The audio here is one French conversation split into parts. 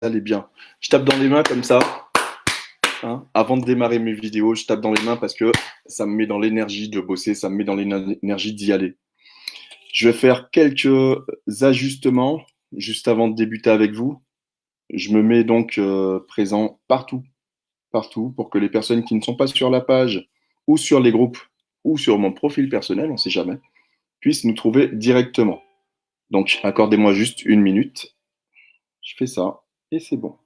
allez bien. Je tape dans les mains comme ça. Hein. Avant de démarrer mes vidéos, je tape dans les mains parce que ça me met dans l'énergie de bosser, ça me met dans l'énergie d'y aller. Je vais faire quelques ajustements juste avant de débuter avec vous. Je me mets donc présent partout, partout, pour que les personnes qui ne sont pas sur la page ou sur les groupes ou sur mon profil personnel, on ne sait jamais, puissent nous trouver directement. Donc, accordez-moi juste une minute. Je fais ça et c'est bon.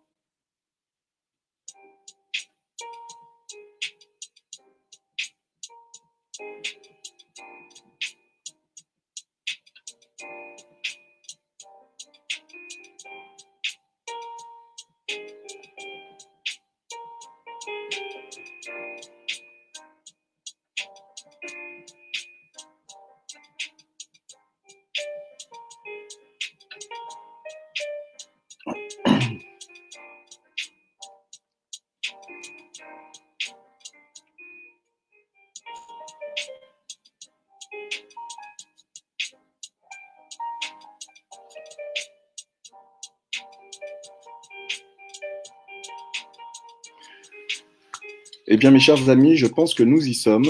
Eh bien, mes chers amis, je pense que nous y sommes.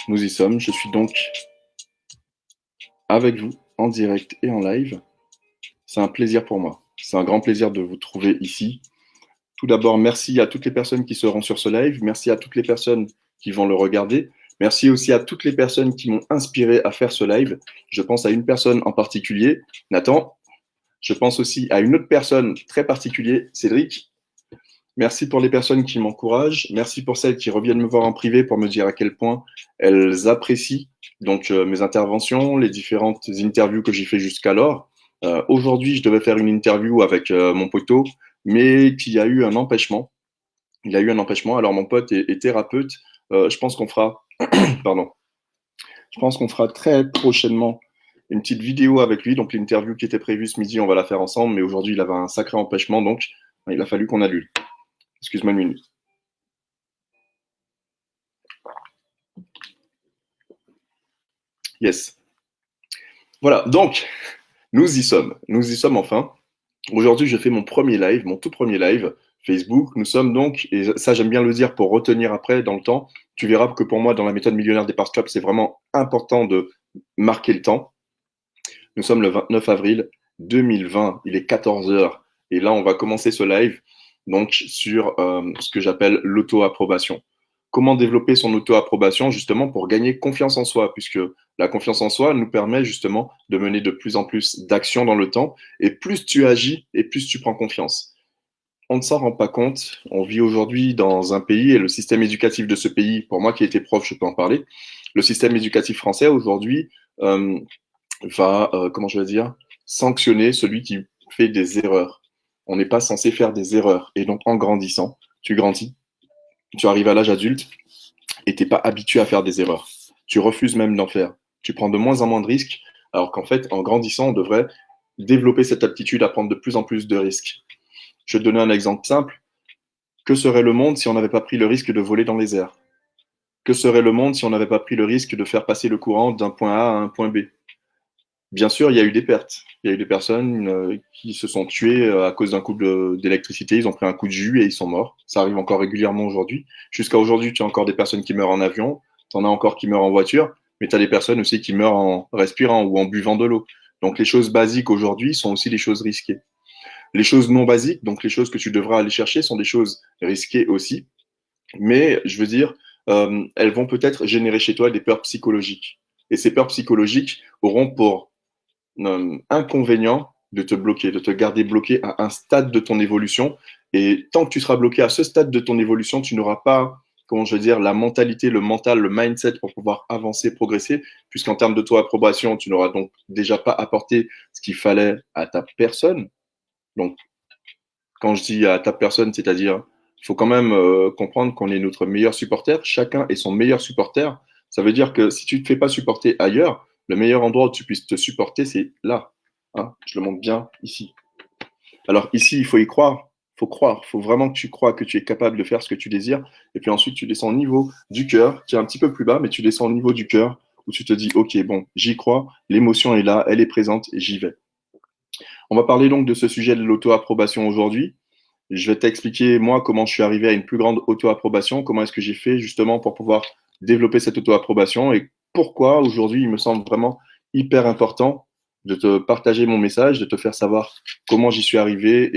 Nous y sommes. Je suis donc avec vous en direct et en live. C'est un plaisir pour moi. C'est un grand plaisir de vous trouver ici. Tout d'abord, merci à toutes les personnes qui seront sur ce live. Merci à toutes les personnes qui vont le regarder. Merci aussi à toutes les personnes qui m'ont inspiré à faire ce live. Je pense à une personne en particulier, Nathan. Je pense aussi à une autre personne très particulière, Cédric. Merci pour les personnes qui m'encouragent. Merci pour celles qui reviennent me voir en privé pour me dire à quel point elles apprécient donc mes interventions, les différentes interviews que j'ai fait jusqu'alors. Aujourd'hui, je devais faire une interview avec mon poteau, mais qui a eu un empêchement. Il a eu un empêchement. Alors mon pote est thérapeute. Je pense qu'on fera, pardon, je pense qu'on fera très prochainement une petite vidéo avec lui. Donc l'interview qui était prévue ce midi, on va la faire ensemble. Mais aujourd'hui, il avait un sacré empêchement, donc il a fallu qu'on annule. Excuse-moi une minute. Yes. Voilà, donc, nous y sommes. Nous y sommes enfin. Aujourd'hui, je fais mon premier live, mon tout premier live Facebook. Nous sommes donc, et ça j'aime bien le dire pour retenir après dans le temps, tu verras que pour moi, dans la méthode millionnaire des Club, c'est vraiment important de marquer le temps. Nous sommes le 29 avril 2020, il est 14 heures. Et là, on va commencer ce live donc sur ce que j'appelle l'auto-approbation. Comment développer son auto-approbation justement pour gagner confiance en soi, puisque la confiance en soi nous permet justement de mener de plus en plus d'actions dans le temps, et plus tu agis, et plus tu prends confiance. On ne s'en rend pas compte, on vit aujourd'hui dans un pays, et le système éducatif de ce pays, pour moi qui étais prof, je peux en parler, le système éducatif français aujourd'hui va, comment je vais dire, sanctionner celui qui fait des erreurs. On n'est pas censé faire des erreurs, et donc en grandissant, tu grandis, tu arrives à l'âge adulte, et tu n'es pas habitué à faire des erreurs. Tu refuses même d'en faire. Tu prends de moins en moins de risques, alors qu'en fait, en grandissant, on devrait développer cette aptitude à prendre de plus en plus de risques. Je vais te donner un exemple simple. Que serait le monde si on n'avait pas pris le risque de voler dans les airs? Que serait le monde si on n'avait pas pris le risque de faire passer le courant d'un point A à un point B? Bien sûr, il y a eu des pertes. Il y a eu des personnes qui se sont tuées à cause d'un coup d'électricité. Ils ont pris un coup de jus et ils sont morts. Ça arrive encore régulièrement aujourd'hui. Jusqu'à aujourd'hui, tu as encore des personnes qui meurent en avion. Tu en as encore qui meurent en voiture. Mais tu as des personnes aussi qui meurent en respirant ou en buvant de l'eau. Donc les choses basiques aujourd'hui sont aussi des choses risquées. Les choses non basiques, donc les choses que tu devras aller chercher, sont des choses risquées aussi. Mais je veux dire, elles vont peut-être générer chez toi des peurs psychologiques. Et ces peurs psychologiques auront pour inconvénient de te bloquer, de te garder bloqué à un stade de ton évolution. Et tant que tu seras bloqué à ce stade de ton évolution, tu n'auras pas, comment je veux dire, la mentalité, le mental, le mindset pour pouvoir avancer, progresser, puisqu'en termes de toi approbation, tu n'auras donc déjà pas apporté ce qu'il fallait à ta personne. Donc, quand je dis à ta personne, c'est-à-dire, il faut quand même comprendre qu'on est notre meilleur supporter. Chacun est son meilleur supporter. Ça veut dire que si tu ne te fais pas supporter ailleurs, le meilleur endroit où tu puisses te supporter, c'est là. Hein, je le montre bien ici. Alors ici, il faut y croire. Il faut croire. Il faut vraiment que tu crois que tu es capable de faire ce que tu désires. Et puis ensuite, tu descends au niveau du cœur, qui est un petit peu plus bas, mais tu descends au niveau du cœur, où tu te dis, OK, bon, j'y crois, l'émotion est là, elle est présente, et j'y vais. On va parler donc de ce sujet de l'auto-approbation aujourd'hui. Je vais t'expliquer, moi, comment je suis arrivé à une plus grande auto-approbation, comment est-ce que j'ai fait justement pour pouvoir développer cette auto-approbation et pourquoi aujourd'hui il me semble vraiment hyper important de te partager mon message, de te faire savoir comment j'y suis arrivé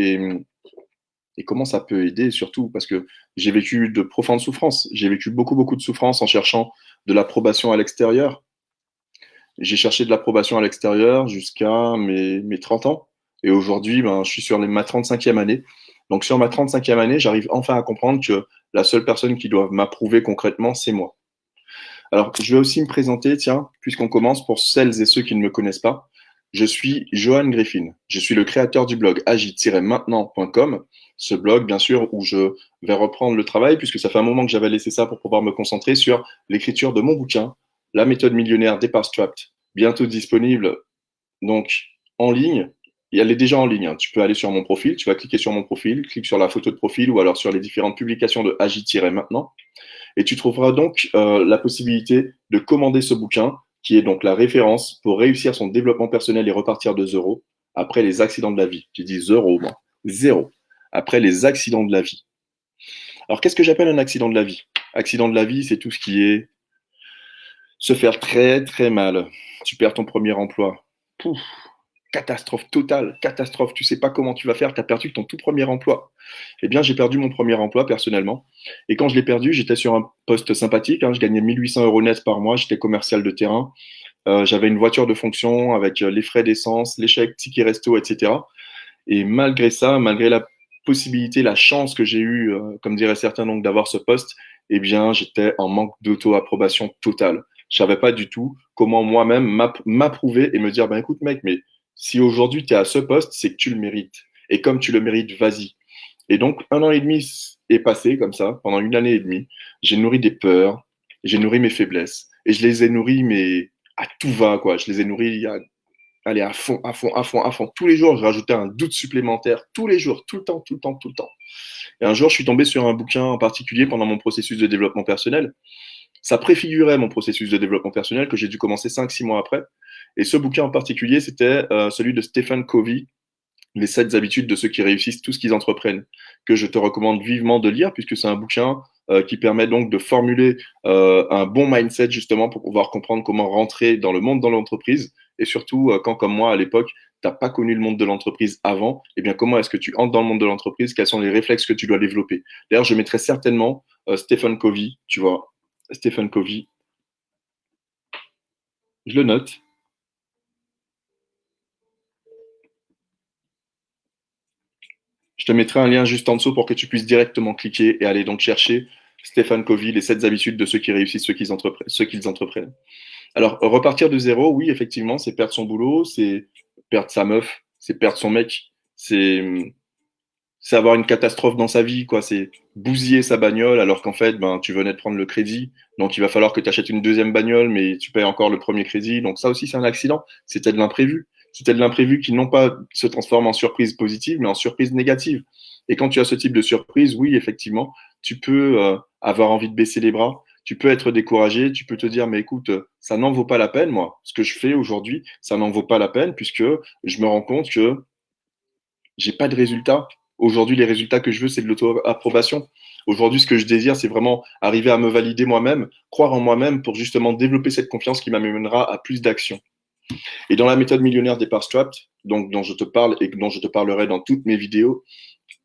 et comment ça peut aider surtout parce que j'ai vécu de profondes souffrances. J'ai vécu beaucoup de souffrances en cherchant de l'approbation à l'extérieur. J'ai cherché de l'approbation à l'extérieur jusqu'à mes 30 ans. Et aujourd'hui, ben, je suis sur ma 35e année. Donc sur ma 35e année, j'arrive enfin à comprendre que la seule personne qui doit m'approuver concrètement, c'est moi. Alors, je vais aussi me présenter, tiens, puisqu'on commence, pour celles et ceux qui ne me connaissent pas. Je suis Johan Griffin. Je suis le créateur du blog agi-maintenant.com. Ce blog, bien sûr, où je vais reprendre le travail, puisque ça fait un moment que j'avais laissé ça pour pouvoir me concentrer sur l'écriture de mon bouquin, La méthode millionnaire des Strapped, bientôt disponible donc en ligne. Et elle est déjà en ligne, hein. Tu peux aller sur mon profil, tu vas cliquer sur mon profil, clique sur la photo de profil ou alors sur les différentes publications de agi-maintenant. Et tu trouveras donc la possibilité de commander ce bouquin, qui est donc la référence pour réussir son développement personnel et repartir de zéro après les accidents de la vie. J'ai dit zéro, moi. Zéro. Après les accidents de la vie. Alors, qu'est-ce que j'appelle un accident de la vie? Accident de la vie, c'est tout ce qui est se faire très mal. Tu perds ton premier emploi. Pouf, catastrophe totale, catastrophe. Tu sais pas comment tu vas faire, tu as perdu ton tout premier emploi. Eh bien, j'ai perdu mon premier emploi personnellement. Et quand je l'ai perdu, j'étais sur un poste sympathique, hein, je gagnais 1800 euros net par mois, j'étais commercial de terrain. J'avais une voiture de fonction avec les frais d'essence, les chèques, tickets resto, etc. Et malgré ça, malgré la possibilité, la chance que j'ai eue, comme diraient certains, donc d'avoir ce poste, eh bien, j'étais en manque d'auto-approbation totale. Je savais pas du tout comment moi-même m'approuver et me dire, ben écoute mec, mais si aujourd'hui tu es à ce poste, c'est que tu le mérites. Et comme tu le mérites, vas-y. Et donc, 1 an et demi est passé comme ça, pendant 1 année et demie. J'ai nourri des peurs, j'ai nourri mes faiblesses. Et je les ai nourris, mais à tout va, quoi. Je les ai nourris allez, à fond. Tous les jours, je rajoutais un doute supplémentaire. Tous les jours, tout le temps. Et un jour, je suis tombé sur un bouquin en particulier pendant mon processus de développement personnel. Ça préfigurait mon processus de développement personnel que j'ai dû commencer 5-6 mois après. Et ce bouquin en particulier, c'était celui de Stephen Covey, Les 7 habitudes de ceux qui réussissent tout ce qu'ils entreprennent, que je te recommande vivement de lire, puisque c'est un bouquin qui permet donc de formuler un bon mindset justement pour pouvoir comprendre comment rentrer dans le monde de l'entreprise. Et surtout, quand comme moi à l'époque, tu n'as pas connu le monde de l'entreprise avant, eh bien comment est-ce que tu entres dans le monde de l'entreprise? Quels sont les réflexes que tu dois développer? D'ailleurs, je mettrai certainement Stephen Covey, tu vois, Stephen Covey, je le note. Je te mettrai un lien juste en dessous pour que tu puisses directement cliquer et aller donc chercher Stephen Covey, les 7 habitudes de ceux qui réussissent, ceux qu'ils entreprennent. Alors, repartir de zéro, oui, effectivement, c'est perdre son boulot, c'est perdre sa meuf, c'est perdre son mec, c'est avoir une catastrophe dans sa vie, quoi. C'est bousiller sa bagnole alors qu'en fait, ben, tu venais de prendre le crédit. Donc, il va falloir que tu achètes une deuxième bagnole, mais tu payes encore le premier crédit. Donc, ça aussi, c'est un accident. C'était de l'imprévu. C'était de l'imprévu qui non pas se transforme en surprise positive, mais en surprise négative. Et quand tu as ce type de surprise, oui, effectivement, tu peux avoir envie de baisser les bras. Tu peux être découragé. Tu peux te dire, mais écoute, ça n'en vaut pas la peine, moi. Ce que je fais aujourd'hui, ça n'en vaut pas la peine puisque je me rends compte que j'ai pas de résultats. Aujourd'hui, les résultats que je veux, c'est de l'auto-approbation. Aujourd'hui, ce que je désire, c'est vraiment arriver à me valider moi-même, croire en moi-même pour justement développer cette confiance qui m'amènera à plus d'action. Et dans la méthode millionnaire des Strapped, donc dont je te parle et dont je te parlerai dans toutes mes vidéos,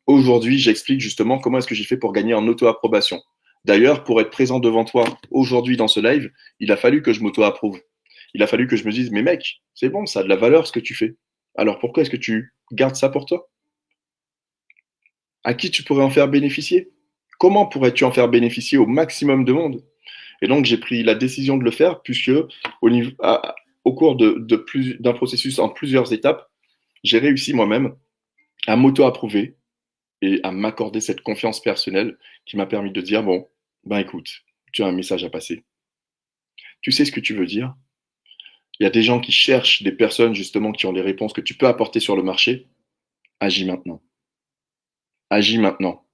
aujourd'hui, j'explique justement comment est-ce que j'ai fait pour gagner en auto-approbation. D'ailleurs, pour être présent devant toi aujourd'hui dans ce live, il a fallu que je m'auto-approuve. Il a fallu que je me dise, mais mec, c'est bon, ça a de la valeur ce que tu fais. Alors pourquoi est-ce que tu gardes ça pour toi? À qui tu pourrais en faire bénéficier? Comment pourrais-tu en faire bénéficier au maximum de monde? Et donc, j'ai pris la décision de le faire puisque au cours d'un processus en plusieurs étapes, j'ai réussi moi-même à m'auto-approuver et à m'accorder cette confiance personnelle qui m'a permis de dire, bon, ben écoute, tu as un message à passer. Tu sais ce que tu veux dire? Il y a des gens qui cherchent des personnes justement qui ont les réponses que tu peux apporter sur le marché. Agis maintenant. Agis maintenant.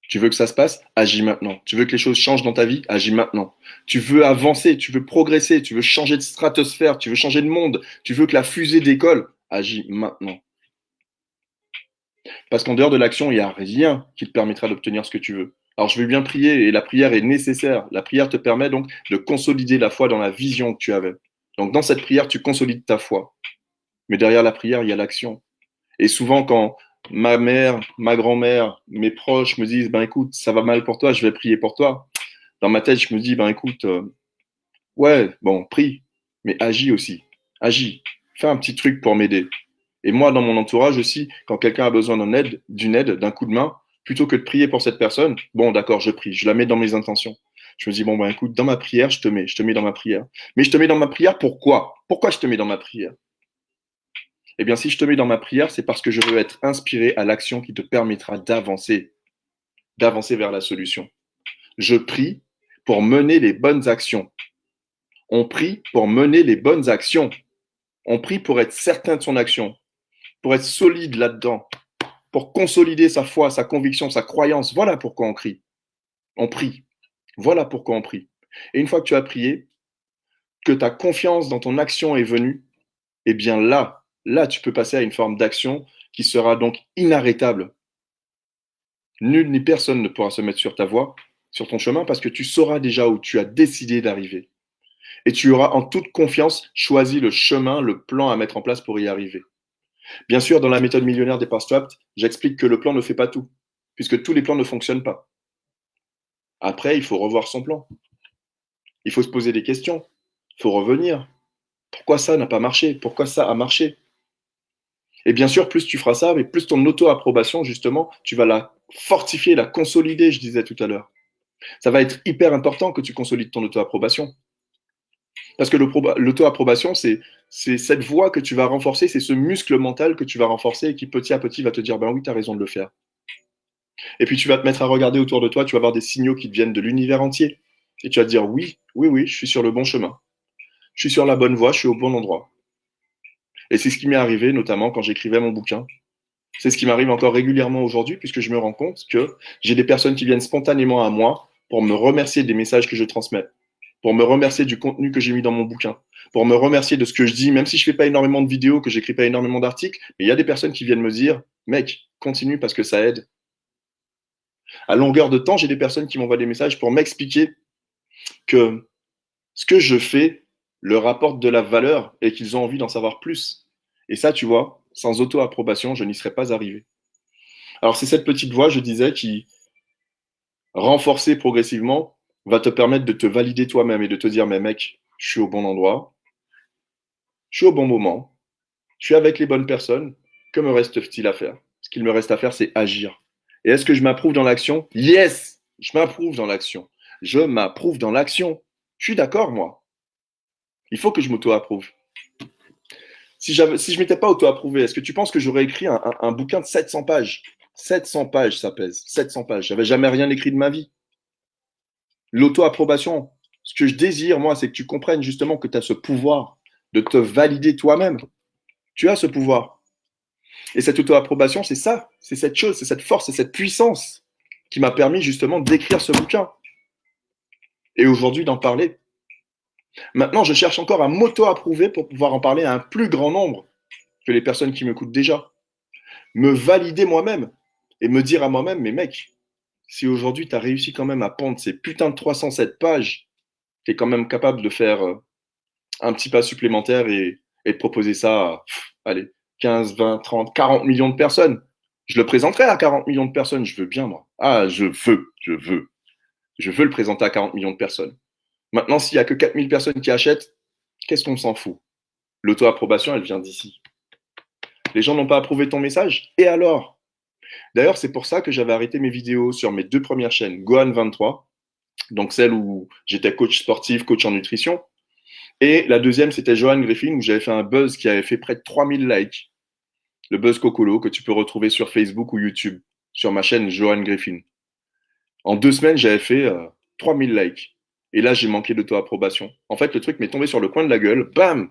Tu veux que ça se passe? Agis maintenant. Tu veux que les choses changent dans ta vie? Agis maintenant. Tu veux avancer, tu veux progresser, tu veux changer de stratosphère, tu veux changer de monde, tu veux que la fusée décolle? Agis maintenant. Parce qu'en dehors de l'action, il n'y a rien qui te permettra d'obtenir ce que tu veux. Alors, je veux bien prier et la prière est nécessaire. La prière te permet donc de consolider la foi dans la vision que tu avais. Donc, dans cette prière, tu consolides ta foi. Mais derrière la prière, il y a l'action. Et souvent, quand ma mère, ma grand-mère, mes proches me disent, ben écoute, ça va mal pour toi, je vais prier pour toi. Dans ma tête, je me dis, ben écoute, ouais, bon, prie, mais agis aussi. Agis. Fais un petit truc pour m'aider. Et moi, dans mon entourage aussi, quand quelqu'un a besoin d'une aide, d'un coup de main, plutôt que de prier pour cette personne, bon, d'accord, je prie, je la mets dans mes intentions. Je me dis, bon, ben écoute, dans ma prière, je te mets dans ma prière. Mais je te mets dans ma prière, pourquoi? Pourquoi je te mets dans ma prière? Eh bien, si je te mets dans ma prière, c'est parce que je veux être inspiré à l'action qui te permettra d'avancer vers la solution. Je prie pour mener les bonnes actions. On prie pour mener les bonnes actions. On prie pour être certain de son action, pour être solide là-dedans, pour consolider sa foi, sa conviction, sa croyance. Voilà pourquoi on crie. On prie. Voilà pourquoi on prie. Et une fois que tu as prié, que ta confiance dans ton action est venue, eh bien là, tu peux passer à une forme d'action qui sera donc inarrêtable. Nul ni personne ne pourra se mettre sur ta voie, sur ton chemin, parce que tu sauras déjà où tu as décidé d'arriver. Et tu auras en toute confiance choisi le chemin, le plan à mettre en place pour y arriver. Bien sûr, dans la méthode millionnaire des Power j'explique que le plan ne fait pas tout, puisque tous les plans ne fonctionnent pas. Après, il faut revoir son plan. Il faut se poser des questions. Il faut revenir. Pourquoi ça n'a pas marché? Pourquoi ça a marché? Et bien sûr, plus tu feras ça, mais plus ton auto-approbation, justement, tu vas la fortifier, la consolider, je disais tout à l'heure. Ça va être hyper important que tu consolides ton auto-approbation. Parce que l'auto-approbation, c'est cette voie que tu vas renforcer, c'est ce muscle mental que tu vas renforcer et qui petit à petit va te dire, ben oui, tu as raison de le faire. Et puis tu vas te mettre à regarder autour de toi, tu vas avoir des signaux qui te viennent de l'univers entier. Et tu vas te dire, oui, oui, oui, je suis sur le bon chemin. Je suis sur la bonne voie, je suis au bon endroit. Et c'est ce qui m'est arrivé, notamment quand j'écrivais mon bouquin. C'est ce qui m'arrive encore régulièrement aujourd'hui, puisque je me rends compte que j'ai des personnes qui viennent spontanément à moi pour me remercier des messages que je transmets, pour me remercier du contenu que j'ai mis dans mon bouquin, pour me remercier de ce que je dis, même si je fais pas énormément de vidéos, que j'écris pas énormément d'articles, mais il y a des personnes qui viennent me dire, mec, continue parce que ça aide. À longueur de temps, j'ai des personnes qui m'envoient des messages pour m'expliquer que ce que je fais leur apporte de la valeur et qu'ils ont envie d'en savoir plus. Et ça, tu vois, sans auto-approbation, je n'y serais pas arrivé. Alors c'est cette petite voix, je disais, qui, renforcée progressivement, va te permettre de te valider toi-même et de te dire, mais mec, je suis au bon endroit, je suis au bon moment, je suis avec les bonnes personnes, que me reste-t-il à faire? Ce qu'il me reste à faire, c'est agir. Et est-ce que je m'approuve dans l'action? Yes, je m'approuve dans l'action. Je m'approuve dans l'action. Je suis d'accord, moi. Il faut que je m'auto-approuve. Si je m'étais pas auto-approuvé, est-ce que tu penses que j'aurais écrit un bouquin de 700 pages? 700 pages, ça pèse. 700 pages. J'avais jamais rien écrit de ma vie. L'auto-approbation, ce que je désire, moi, c'est que tu comprennes justement que tu as ce pouvoir de te valider toi-même. Tu as ce pouvoir. Et cette auto-approbation, c'est ça. C'est cette chose, c'est cette force, c'est cette puissance qui m'a permis justement d'écrire ce bouquin. Et aujourd'hui d'en parler. Maintenant, je cherche encore à m'auto-approuver pour pouvoir en parler à un plus grand nombre que les personnes qui m'écoutent déjà. Me valider moi-même et me dire à moi-même, mais mec, si aujourd'hui tu as réussi quand même à pondre ces putains de 307 pages, tu es quand même capable de faire un petit pas supplémentaire et de proposer ça à, allez, 15, 20, 30, 40 millions de personnes. Je le présenterai à 40 millions de personnes, je veux bien moi. Ah, je veux le présenter à 40 millions de personnes. Maintenant, s'il n'y a que 4000 personnes qui achètent, qu'est-ce qu'on s'en fout? L'auto-approbation, elle vient d'ici. Les gens n'ont pas approuvé ton message? Et alors? D'ailleurs, c'est pour ça que j'avais arrêté mes vidéos sur mes deux premières chaînes, Gohan23, donc celle où j'étais coach sportif, coach en nutrition, et la deuxième, c'était Johan Griffin, où j'avais fait un buzz qui avait fait près de 3000 likes. Le buzz Cocolo, que tu peux retrouver sur Facebook ou YouTube, sur ma chaîne Johan Griffin. En 2 semaines, j'avais fait 3000 likes. Et là, j'ai manqué d'auto-approbation. En fait, le truc m'est tombé sur le coin de la gueule. Bam!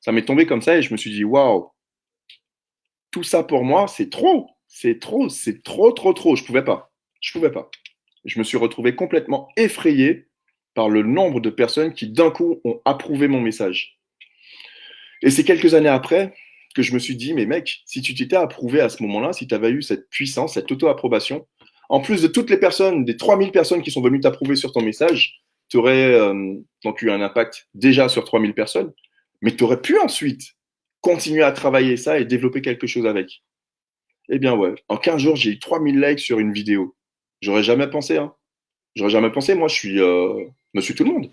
Ça m'est tombé comme ça et je me suis dit, waouh, tout ça pour moi, c'est trop. C'est trop, c'est trop, trop, trop. Je pouvais pas. Je pouvais pas. Je me suis retrouvé complètement effrayé par le nombre de personnes qui d'un coup ont approuvé mon message. Et c'est quelques années après que je me suis dit, mais mec, si tu t'étais approuvé à ce moment-là, si tu avais eu cette puissance, cette auto-approbation, en plus de toutes les personnes, des 3000 personnes qui sont venues t'approuver sur ton message, tu aurais donc eu un impact déjà sur 3000 personnes, mais tu aurais pu ensuite continuer à travailler ça et développer quelque chose avec. Eh bien ouais, en 15 jours, j'ai eu 3000 likes sur une vidéo. J'aurais jamais pensé, hein. J'aurais jamais pensé, moi je suis monsieur tout le monde.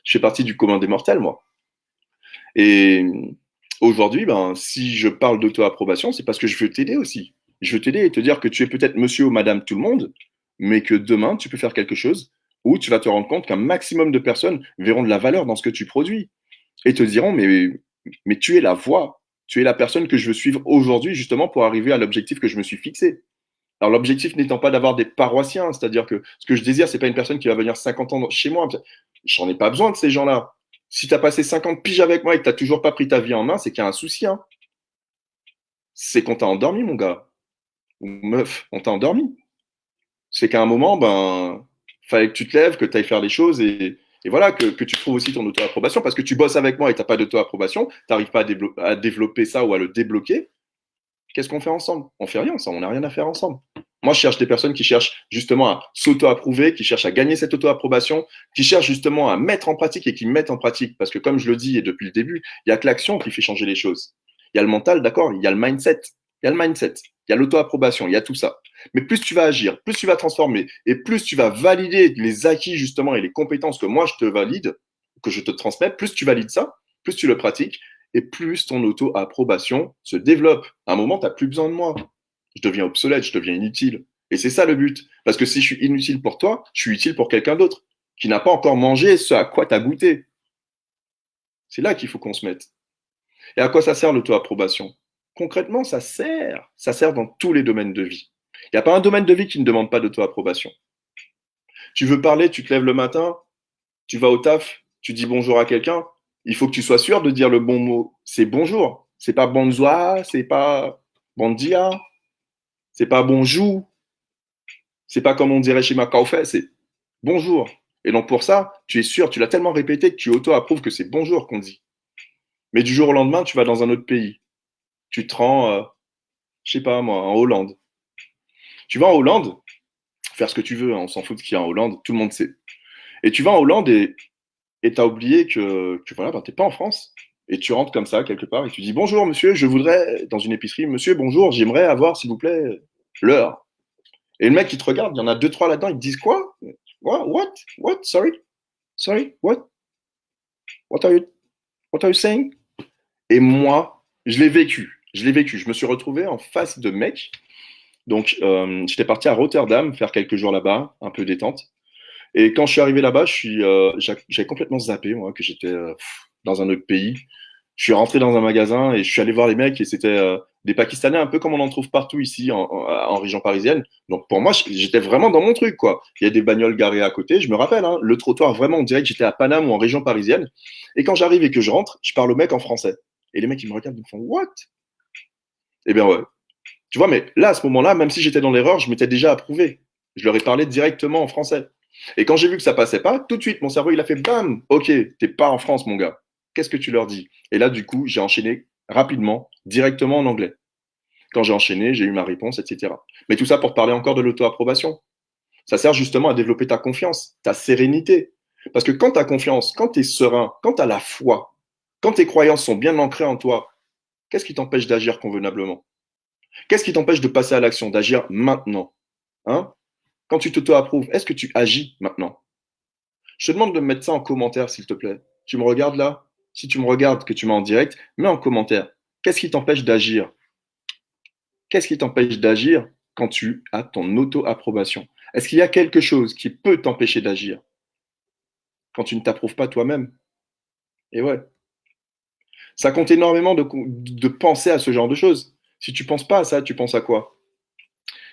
Je fais partie du commun des mortels, moi. Et aujourd'hui, ben, si je parle d'auto-approbation, c'est parce que je veux t'aider aussi. Je veux t'aider et te dire que tu es peut-être monsieur ou madame tout le monde, mais que demain, tu peux faire quelque chose où tu vas te rendre compte qu'un maximum de personnes verront de la valeur dans ce que tu produis et te diront, mais tu es la voie, tu es la personne que je veux suivre aujourd'hui justement pour arriver à l'objectif que je me suis fixé. Alors l'objectif n'étant pas d'avoir des paroissiens, c'est-à-dire que ce que je désire, c'est pas une personne qui va venir 50 ans chez moi. J'en ai pas besoin de ces gens-là. Si tu as passé 50 piges avec moi et que tu n'as toujours pas pris ta vie en main, c'est qu'il y a un souci. Hein. C'est qu'on t'a endormi, mon gars. Ou meuf, on t'a endormi. C'est qu'à un moment, ben, fallait que tu te lèves, que tu ailles faire les choses et voilà, que tu trouves aussi ton auto-approbation parce que tu bosses avec moi et tu n'as pas d'auto-approbation, tu n'arrives pas à développer ça ou à le débloquer. Qu'est-ce qu'on fait ensemble? On fait rien ensemble, on n'a rien à faire ensemble. Moi, je cherche des personnes qui cherchent justement à s'auto-approuver, qui cherchent à gagner cette auto-approbation, qui cherchent justement à mettre en pratique et qui mettent en pratique. Parce que comme je le dis et depuis le début, il y a que l'action qui fait changer les choses. Il y a le mental, d'accord, il y a le mindset, il y a l'auto-approbation, il y a tout ça. Mais plus tu vas agir, plus tu vas transformer et plus tu vas valider les acquis justement et les compétences que moi je te valide, que je te transmets, plus tu valides ça, plus tu le pratiques et plus ton auto-approbation se développe. À un moment, tu n'as plus besoin de moi. Je deviens obsolète, je deviens inutile. Et c'est ça le but. Parce que si je suis inutile pour toi, je suis utile pour quelqu'un d'autre qui n'a pas encore mangé ce à quoi tu as goûté. C'est là qu'il faut qu'on se mette. Et à quoi ça sert l'auto-approbation? Concrètement, ça sert. Ça sert dans tous les domaines de vie. Il n'y a pas un domaine de vie qui ne demande pas d'auto-approbation. Tu veux parler, tu te lèves le matin, tu vas au taf, tu dis bonjour à quelqu'un, il faut que tu sois sûr de dire le bon mot. C'est bonjour. C'est pas bonsoir, c'est pas bon dia, c'est pas bonjour, c'est pas comme on dirait chez Macaufet, c'est bonjour. Et donc pour ça, tu es sûr, tu l'as tellement répété que tu auto-approuves que c'est bonjour qu'on dit. Mais du jour au lendemain, tu vas dans un autre pays. Tu te rends, je sais pas moi, en Hollande. Tu vas en Hollande, faire ce que tu veux, hein, on s'en fout de ce qu'il y a en Hollande, tout le monde sait. Et tu vas en Hollande et tu as oublié que voilà, ben, tu n'es pas en France. Et tu rentres comme ça quelque part et tu dis bonjour monsieur, je voudrais, dans une épicerie, monsieur, bonjour, j'aimerais avoir, s'il vous plaît, l'heure. Et le mec, il te regarde, il y en a deux, trois là-dedans, ils te disent quoi? What? What? Sorry? Sorry? What? What are you, what are you saying? Et moi, je l'ai vécu. Je l'ai vécu. Je me suis retrouvé en face de mecs. Donc, j'étais parti à Rotterdam faire quelques jours là-bas, un peu détente. Et quand je suis arrivé là-bas, j'avais complètement zappé, moi, que j'étais dans un autre pays. Je suis rentré dans un magasin et je suis allé voir les mecs et c'était des Pakistanais un peu comme on en trouve partout ici en région parisienne. Donc pour moi, j'étais vraiment dans mon truc, quoi. Il y a des bagnoles garées à côté, je me rappelle, hein, le trottoir, vraiment, on dirait que j'étais à Paname ou en région parisienne. Et quand j'arrive et que je rentre, je parle aux mecs en français. Et les mecs, ils me regardent, ils me font What? Eh bien ouais. Tu vois, mais là, à ce moment-là, même si j'étais dans l'erreur, je m'étais déjà approuvé. Je leur ai parlé directement en français. Et quand j'ai vu que ça passait pas, tout de suite, mon cerveau, il a fait bam, ok, t'es pas en France, mon gars. Qu'est-ce que tu leur dis? Et là, du coup, j'ai enchaîné rapidement, directement en anglais. Quand j'ai enchaîné, j'ai eu ma réponse, etc. Mais tout ça pour parler encore de l'auto-approbation. Ça sert justement à développer ta confiance, ta sérénité. Parce que quand tu as confiance, quand tu es serein, quand tu as la foi, quand tes croyances sont bien ancrées en toi, qu'est-ce qui t'empêche d'agir convenablement? Qu'est-ce qui t'empêche de passer à l'action, d'agir maintenant? Hein? Quand tu t'auto-approuves, est-ce que tu agis maintenant? Je te demande de me mettre ça en commentaire, s'il te plaît. Tu me regardes là? Si tu me regardes, que tu m'as en direct, mets en commentaire. Qu'est-ce qui t'empêche d'agir? Qu'est-ce qui t'empêche d'agir quand tu as ton auto-approbation? Est-ce qu'il y a quelque chose qui peut t'empêcher d'agir quand tu ne t'approuves pas toi-même? Et ouais, ça compte énormément de penser à ce genre de choses. Si tu ne penses pas à ça, tu penses à quoi?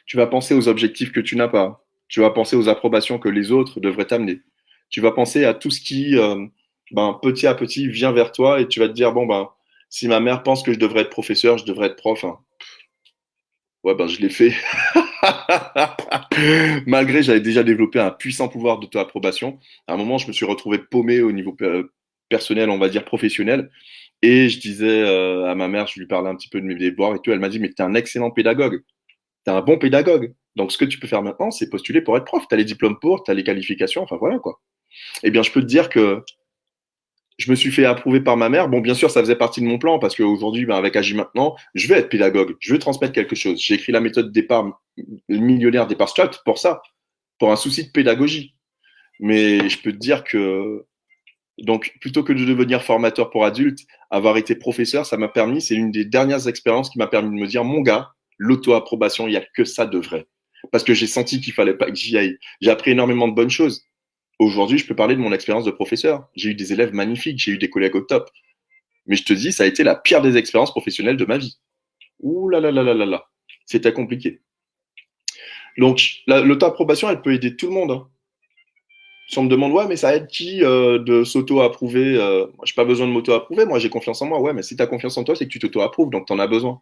Tu vas penser aux objectifs que tu n'as pas. Tu vas penser aux approbations que les autres devraient t'amener. Tu vas penser à tout ce qui, ben, petit à petit, vient vers toi et tu vas te dire, bon, ben, si ma mère pense que je devrais être professeur, je devrais être prof. Hein. Ouais, ben, je l'ai fait. Malgré, j'avais déjà développé un puissant pouvoir d'auto-approbation. À un moment, je me suis retrouvé paumé au niveau personnel, on va dire professionnel. Et je disais à ma mère, je lui parlais un petit peu de mes devoirs et tout. Elle m'a dit, mais tu es un excellent pédagogue. Tu es un bon pédagogue. Donc, ce que tu peux faire maintenant, c'est postuler pour être prof. Tu as les diplômes pour, tu as les qualifications, enfin voilà quoi. Eh bien, je peux te dire que je me suis fait approuver par ma mère. Bon, bien sûr, ça faisait partie de mon plan parce qu'aujourd'hui, ben, avec Agi maintenant, je vais être pédagogue. Je veux transmettre quelque chose. J'ai écrit la méthode départ millionnaire, départ strat pour ça, pour un souci de pédagogie. Mais je peux te dire que, donc, plutôt que de devenir formateur pour adultes, avoir été professeur, ça m'a permis, c'est l'une des dernières expériences qui m'a permis de me dire, mon gars, l'auto-approbation, il n'y a que ça de vrai. Parce que j'ai senti qu'il fallait pas que j'y aille. J'ai appris énormément de bonnes choses. Aujourd'hui, je peux parler de mon expérience de professeur. J'ai eu des élèves magnifiques, j'ai eu des collègues au top. Mais je te dis, ça a été la pire des expériences professionnelles de ma vie. Ouh là là là là là là. C'était compliqué. Donc, l'auto-approbation, elle peut aider tout le monde. Hein. Si on me demande, ouais, mais ça aide qui de s'auto-approuver moi, j'ai pas besoin de m'auto-approuver, moi j'ai confiance en moi. Ouais, mais si tu as confiance en toi, c'est que tu t'auto-approuves, donc tu en as besoin.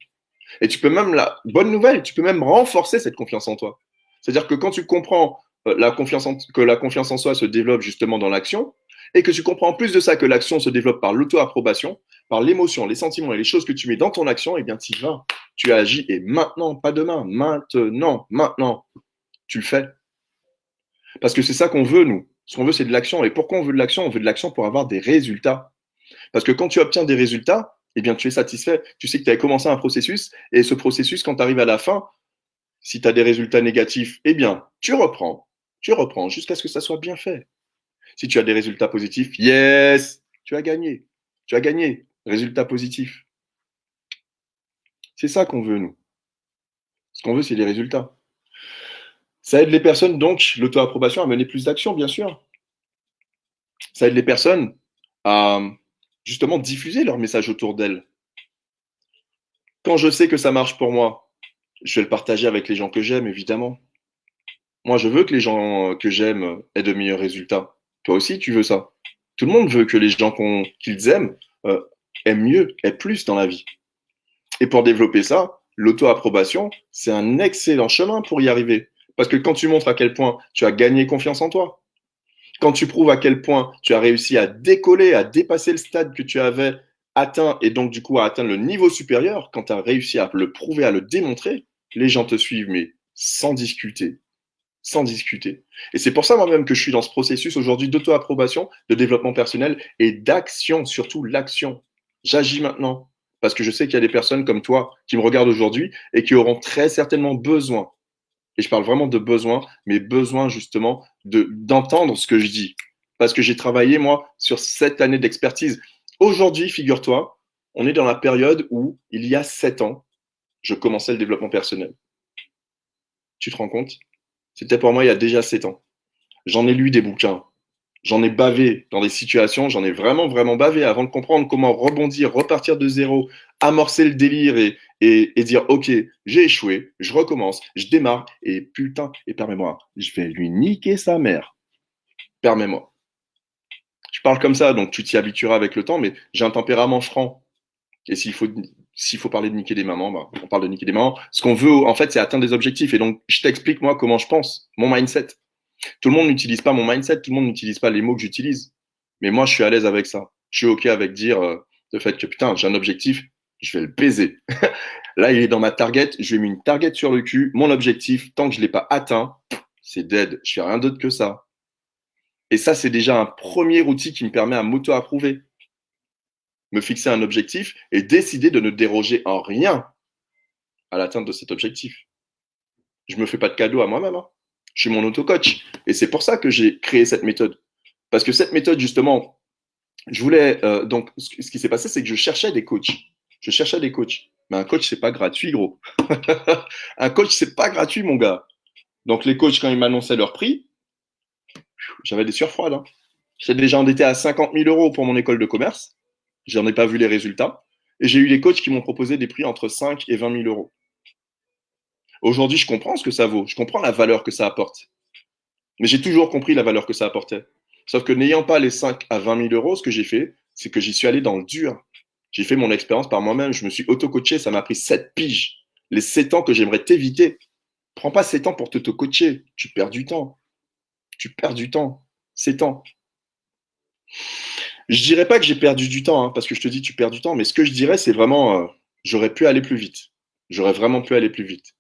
Et tu peux même, la bonne nouvelle, tu peux même renforcer cette confiance en toi. C'est-à-dire que quand tu comprends que la confiance en soi se développe justement dans l'action, et que tu comprends en plus de ça que l'action se développe par l'auto-approbation, par l'émotion, les sentiments et les choses que tu mets dans ton action, eh bien tu y vas, tu agis, et maintenant, pas demain, maintenant, tu le fais. Parce que c'est ça qu'on veut, nous. Ce qu'on veut, c'est de l'action. Et pourquoi on veut de l'action? On veut de l'action pour avoir des résultats. Parce que quand tu obtiens des résultats, eh bien, tu es satisfait. Tu sais que tu avais commencé un processus, et ce processus, quand tu arrives à la fin, si tu as des résultats négatifs, eh bien, tu reprends jusqu'à ce que ça soit bien fait. Si tu as des résultats positifs, yes, tu as gagné. Tu as gagné. Résultats positifs. C'est ça qu'on veut, nous. Ce qu'on veut, c'est les résultats. Ça aide les personnes, donc, l'auto-approbation, à mener plus d'actions, bien sûr. Ça aide les personnes à justement diffuser leur message autour d'elles. Quand je sais que ça marche pour moi, je vais le partager avec les gens que j'aime, évidemment. Moi, je veux que les gens que j'aime aient de meilleurs résultats. Toi aussi, tu veux ça. Tout le monde veut que les gens qu'ils aiment euh, aient mieux, aient plus dans la vie. Et pour développer ça, l'auto-approbation, c'est un excellent chemin pour y arriver. Parce que quand tu montres à quel point tu as gagné confiance en toi, quand tu prouves à quel point tu as réussi à décoller, à dépasser le stade que tu avais atteint et donc du coup à atteindre le niveau supérieur, quand tu as réussi à le prouver, à le démontrer, les gens te suivent, mais sans discuter. Sans discuter. Et c'est pour ça moi-même que je suis dans ce processus aujourd'hui d'auto-approbation, de développement personnel et d'action, surtout l'action. J'agis maintenant parce que je sais qu'il y a des personnes comme toi qui me regardent aujourd'hui et qui auront très certainement besoin, et je parle vraiment de besoin, mais besoin justement d'entendre ce que je dis. Parce que j'ai travaillé, moi, sur 7 années d'expertise. Aujourd'hui, figure-toi, on est dans la période où, il y a 7 ans, je commençais le développement personnel. Tu te rends compte? C'était pour moi il y a déjà 7 ans. J'en ai lu des bouquins. J'en ai bavé dans des situations, j'en ai vraiment, vraiment bavé avant de comprendre comment rebondir, repartir de zéro, amorcer le délire et dire, OK, j'ai échoué, je recommence, je démarre, et putain, et permets-moi, je vais lui niquer sa mère. Permets-moi. Je parle comme ça, donc tu t'y habitueras avec le temps, mais j'ai un tempérament franc. Et s'il faut parler de niquer des mamans, bah, on parle de niquer des mamans. Ce qu'on veut, en fait, c'est atteindre des objectifs. Et donc, je t'explique, moi, comment je pense, mon mindset. Tout le monde n'utilise pas mon mindset, tout le monde n'utilise pas les mots que j'utilise. Mais moi, je suis à l'aise avec ça. Je suis OK avec dire le fait que putain, j'ai un objectif, je vais le baiser. Là, il est dans ma target, je lui ai mis une target sur le cul. Mon objectif, tant que je ne l'ai pas atteint, c'est dead. Je fais rien d'autre que ça. Et ça, c'est déjà un premier outil qui me permet à m'auto-approuver. Me fixer un objectif et décider de ne déroger en rien à l'atteinte de cet objectif. Je me fais pas de cadeau à moi-même. Hein. Je suis mon auto-coach. Et c'est pour ça que j'ai créé cette méthode. Parce que cette méthode, justement, je voulais. Donc, ce qui s'est passé, c'est que je cherchais des coachs. Je cherchais des coachs. Mais un coach, c'est pas gratuit, gros. Un coach, c'est pas gratuit, mon gars. Donc, les coachs, quand ils m'annonçaient leur prix, j'avais des sueurs froides. Hein. J'étais déjà endetté à 50 000 euros pour mon école de commerce. J'en ai pas vu les résultats. Et j'ai eu des coachs qui m'ont proposé des prix entre 5 et 20 000 euros. Aujourd'hui, je comprends ce que ça vaut. Je comprends la valeur que ça apporte. Mais j'ai toujours compris la valeur que ça apportait. Sauf que n'ayant pas les 5 à 20 000 euros, ce que j'ai fait, c'est que j'y suis allé dans le dur. J'ai fait mon expérience par moi-même. Je me suis auto-coaché. Ça m'a pris 7 piges. Les 7 ans que j'aimerais t'éviter. Prends pas 7 ans pour t'auto-coacher. Tu perds du temps. Tu perds du temps. 7 ans. Je dirais pas que j'ai perdu du temps, hein, parce que je te dis tu perds du temps, mais ce que je dirais, c'est vraiment, j'aurais pu aller plus vite. J'aurais vraiment pu aller plus vite.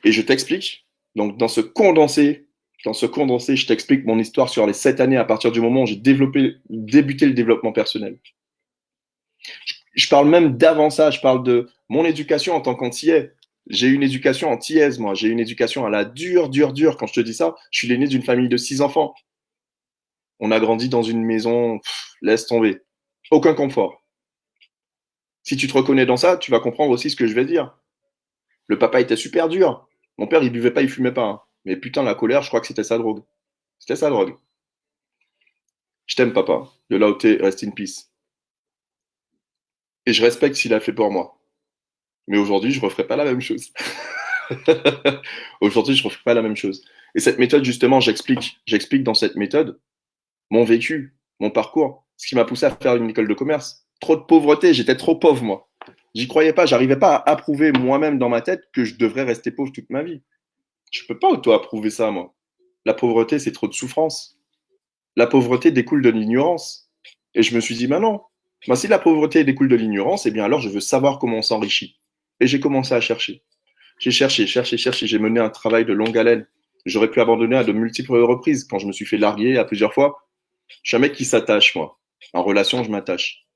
Et je t'explique. Donc, dans ce condensé, je t'explique mon histoire sur les 7 années à partir du moment où j'ai débuté le développement personnel. Je parle même d'avant ça, je parle de mon éducation en tant qu'antillais. J'ai eu une éducation antillaise, moi. J'ai eu une éducation à la dure. Quand je te dis ça, je suis l'aîné d'une famille de 6 enfants. On a grandi dans une maison, laisse tomber. Aucun confort. Si tu te reconnais dans ça, tu vas comprendre aussi ce que je vais dire. Le papa était super dur. Mon père, il buvait pas, il fumait pas, hein. Mais putain, la colère, je crois que c'était sa drogue. C'était sa drogue. Je t'aime, papa. De là où t'es, rest in peace. Et je respecte ce qu'il a fait pour moi. Mais aujourd'hui, je referai pas la même chose. Aujourd'hui, je referai pas la même chose. Et cette méthode, justement, j'explique dans cette méthode mon vécu, mon parcours, ce qui m'a poussé à faire une école de commerce. Trop de pauvreté, j'étais trop pauvre, moi. J'y croyais pas, j'arrivais pas à approuver moi-même dans ma tête que je devrais rester pauvre toute ma vie. Je peux pas auto-approuver ça, moi. La pauvreté, c'est trop de souffrance. La pauvreté découle de l'ignorance. Et je me suis dit, bah non. Bah, si la pauvreté découle de l'ignorance, eh bien alors je veux savoir comment on s'enrichit. Et j'ai commencé à chercher. J'ai cherché. J'ai mené un travail de longue haleine. J'aurais pu abandonner à de multiples reprises quand je me suis fait larguer à plusieurs fois. Je suis un mec qui s'attache, moi. En relation, je m'attache.